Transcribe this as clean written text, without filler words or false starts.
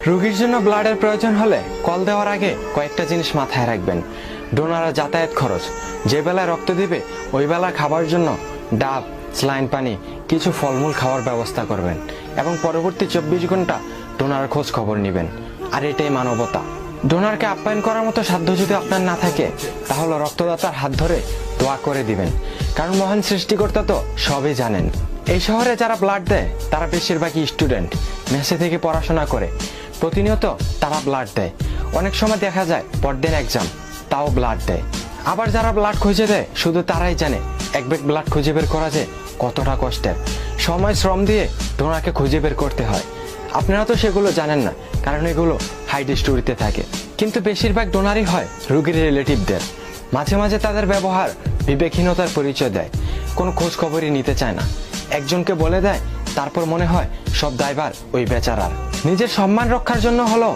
রোগীর জন্য ব্লাডের প্রয়োজন হলে কল দেওয়ার আগে কয়েকটা জিনিস মাথায় রাখবেন। ডোনারের যাতায়াত খরচ, যে বেলায় রক্ত দিবে ওই বেলা খাবার জন্য ডাব, স্যালাইন পানি, কিছু ফলমূল খাওয়ার ব্যবস্থা করবেন এবং পরবর্তী 24 ঘন্টা ডোনারের খোঁজ খবর নেবেন। আর এটাই মানবতা। ডোনারকে আপ্যায়ন করার মতো সাধ্য যদি আপনার না থাকে তাহলে রক্তদাতার হাত ধরে দোয়া করে দিবেন, কারণ মহান সৃষ্টিকর্তা তো সবই জানেন। এই শহরে যারা ব্লাড দেয় তারা বেশিরভাগই স্টুডেন্ট, মেসে থেকে পড়াশোনা করে। প্রতিনিয়ত তারা ব্লাড দেয়। অনেক সময় দেখা যায় পরদিন এক্সাম, তাও ব্লাড দেয়। আবার যারা ব্লাড খুঁজে দেয় শুধু তারাই জানে এক ব্যাগ ব্লাড খুঁজে বের করা যে কতটা কষ্টের। সময় শ্রম দিয়ে ডোনারকে খুঁজে বের করতে হয়। আপনারা তো সেগুলো জানেন না, কারণ এগুলো হাইড স্টোরিতে থাকে। কিন্তু বেশিরভাগ ডোনারই হয় রোগীর রিলেটিভদের। মাঝে মাঝে তাদের ব্যবহার বিবেকহীনতার পরিচয় দেয়, কোনো খোঁজ খবরই নিতে চায় না। একজনকে বলে দেয়, তারপর মনে হয় সব দায়ভার ওই বেচারার। নিজের সম্মান রক্ষার জন্য হলো